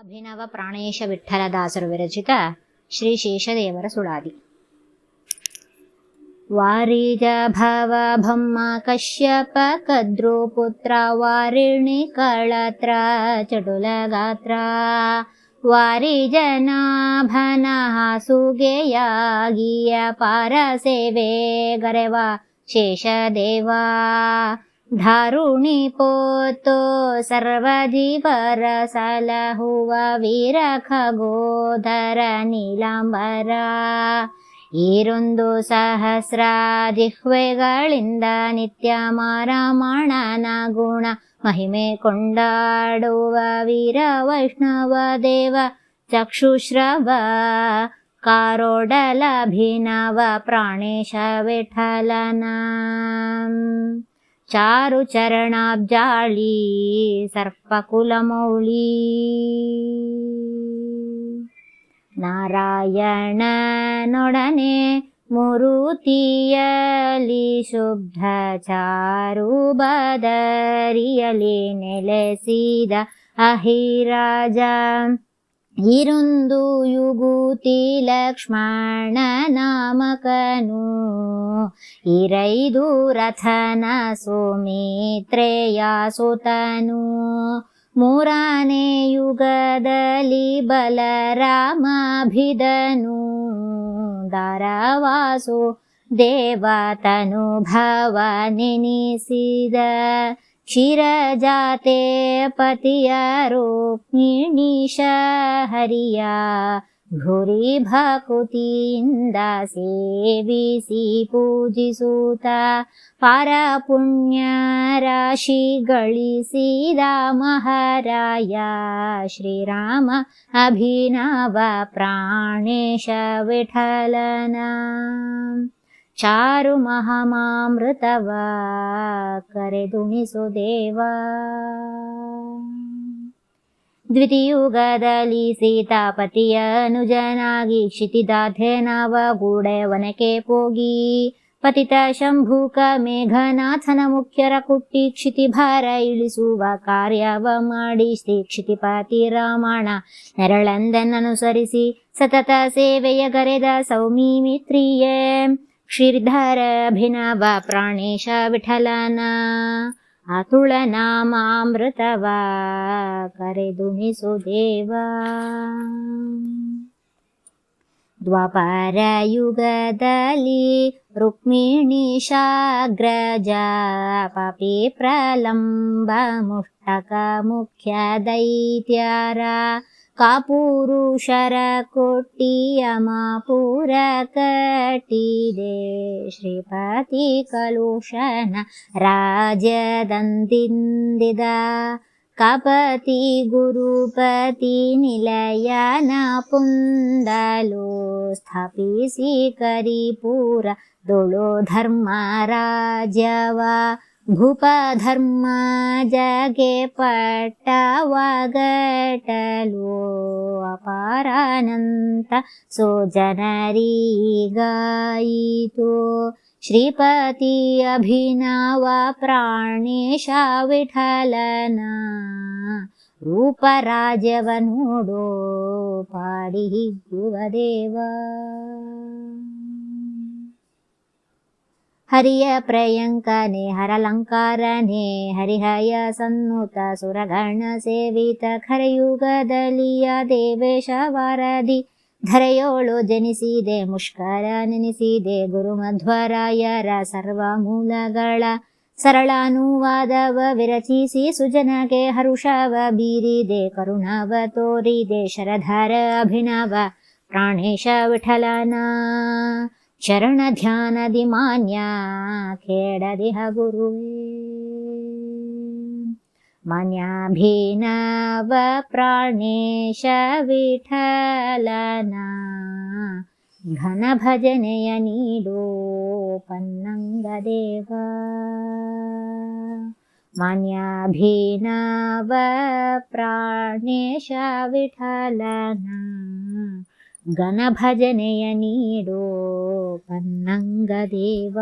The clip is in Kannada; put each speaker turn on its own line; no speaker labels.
ಅಭಿನವ ಪ್ರಾಣೇಶ ವಿಠ್ಠಲದಾಸರು ವಿರಚಿತ ಶ್ರೀ ಶೇಷದೇವರ ಸುಳಾದಿ. ವಾರಿಜ ಭವ ಭಮ್ಮ ಕಶ್ಯಪ ಕದ್ರು ಪುತ್ರ ವಾರಿಣಿ ಕಳತ್ರ ಚಟುಲಗಾತ್ರ ವಾರಿಜನಾಭನ ಹಾಸುಗೆಯಾಗಿಯ ಪಾರ ಸೇವೆ ಗರೆವ ಶೇಷದೇವ ಧಾರುಣಿ ಪೋತೋ ಸರ್ವಜೀವರ ಸಲಹುವ ವೀರ ಖಗೋಧರ ನೀಲಾಂಬರ ಈರೊಂದು ಸಹಸ್ರ ಜಿಹ್ವೆಗಳಿಂದ ನಿತ್ಯ ಮಾರಮಣನ ಗುಣ ಮಹಿಮೆ ಕೊಂಡಾಡುವ ವೀರ ವೈಷ್ಣವ ದೇವ ಚಕ್ಷುಶ್ರವ ಕಾರೋಡಲಭಿನವ ಪ್ರಾಣೇಶ ವಿಠಲನ ಚಾರು ಚರಣಾಬ್ಜಾಳಿ ಸರ್ಪಕುಲಮೌಳಿ ನಾರಾಯಣನೊಡನೆ ಮುರುತಿಯಲಿ ಶುದ್ಧ ಚಾರು ಬದರಿಯಲಿ ನೆಲೆಸಿದ ಅಹಿರಾಜ ಇರೊಂದು ಯುಗುತಿ ಲಕ್ಷ್ಮಣ ನಾಮಕನು ಇರೈದು ರಥನ ಸುಮಿತ್ರೆಯ ಸುತನು ಮೂರನೇ ಯುಗದಲ್ಲಿ ಬಲರಾಮಾಭಿದನು ದಾರವಾಸು ದೇವತನು ಭವ ನೆನೆಸಿದ ಕ್ಷೀರಜಾತೆ ಪತಿಯ ರುಕ್ಮಿಣೀಶ ಹರಿಯ ಭುರಿ ಭಕುತಿಯಿಂದ ಸೇವಿಸಿ ಪೂಜಿಸುತ್ತ ಪಾರ ಪುಣ್ಯ ರಾಶಿ ಗಳಿಸಿದ ಮಹಾರಾಯ ಶ್ರೀರಾಮ ಅಭಿನವ ಪ್ರಾಣೇಶ ವಿಠಲನ ಚಾರು ಮಹಾಮಾಮೃತವ ಕರೆದುಣಿಸು ದೇವ ದ್ವಿತೀಯುಗದಲ್ಲಿ ಸೀತಾಪತಿಯ ಅನುಜನಾಗಿ ಕ್ಷಿತಿದಾಧ್ಯನವ ಗೂಢವನಕ್ಕೆ ಹೋಗಿ ಪತಿತ ಶಂಭುಕ ಮೇಘನಾಥನ ಮುಖ್ಯರ ಕುಟ್ಟಿ ಕ್ಷಿತಿಭಾರ ಇಳಿಸುವ ಕಾರ್ಯವ ಮಾಡಿ ಶ್ರೀ ಕ್ಷಿತಿಪತಿ ರಾಮಣ ನೆರಳಂದನ್ನನುಸರಿಸಿ ಸತತ ಸೇವೆಯ ಗರೆದ ಸೌಮಿತ್ರಿಯೇ ಶ್ರೀಧರ ಅಭಿನವ ಪ್ರಾಣೇಶ ವಿಠಲನ ಅತುಳ ನಾಮಾಮೃತವ ಕರೆದುಣಿಸು ದೇವ ದ್ವಾಪರ ಯುಗದಲ್ಲಿ ರುಕ್ಮಿಣೀಶಾಗ್ರಜ ಪಾಪಿ ಪ್ರಲಂಬ ಮುಷ್ಟಕ ಮುಖ್ಯ ದೈತ್ಯರ ಕಾಪುರುಷರ ಕೊಟ್ಟಿಯಮಾಪುರ ಕಟ್ಟಿದೆ ಶ್ರೀಪತಿ ಕಲುಷನ ರಾಜ್ಯದಂದಿಂದಿದ ಕಪತಿ ಗುರುಪತಿ ನಿಲಯನ ಪುಂದಲು ಸ್ಥಾಪಿಸಿ ಕರಿಪುರ ದೊಳು ಧರ್ಮ ರಾಜ್ಯವ ಭೂಪ ಧರ್ಮ ಜಗೆ ಪಟ್ಟವಗಟಲು ಅಪಾರಾನಂತ ಸೋ ಜನರಿಗಾಯಿತು ಶ್ರೀಪತಿ ಅಭಿನವ ಪ್ರಾಣೇಶ ವಿಠಲನ ರೂಪರಾಜ್ಯವ ನೋಡೋ ಪಾಡಿ ಹಿಗ್ಗುವ ದೇವ ಹರಿಯ ಪ್ರಯಂಕನೆ ಹರಲಂಕಾರನೆ ಹರಿಹಯ ಸನ್ನುತ ಸುರಗಣ ಸೇವಿತ ಖರಯುಗದಲಿಯ ದೇವೇಶ ವಾರದಿ ಧರೆಯೋಳು ಜನಿಸಿದೆ ಮುಷ್ಕರ ನೆನೆಸಿದೆ ಗುರುಮಧ್ವರಾಯರ ಸರ್ವ ಮೂಲಗಳ ಸರಳಾನುವಾದವ ವಿರಚಿಸಿ ಸುಜನಗೆ ಹರುಷವ ಬೀರಿದೆ ಕರುಣವ ತೋರಿದೆ ಶರಧರ ಅಭಿನವ ಪ್ರಾಣೇಶ ವಿಠಲನ ಚರಣ ಧ್ಯಾನದಿ ಮಾನ್ಯ ಖೇಡದಿಹ ಗುರುವೇ ಮಾನ್ಯಾಭಿನವ ಪ್ರಾಣೇಶ ವಿಠಲನ ಘನ ಭಜನೆಯ ನೀಡೋ ಪನ್ನಂಗ ದೇವ ಮಾನ್ಯಾಭಿನವ ಪ್ರಾಣೇಶ ವಿಠಲನ ಘನ ಭಜನೆಯ ನೀಡೋ ಪನ್ನಂಗ ದೇವ.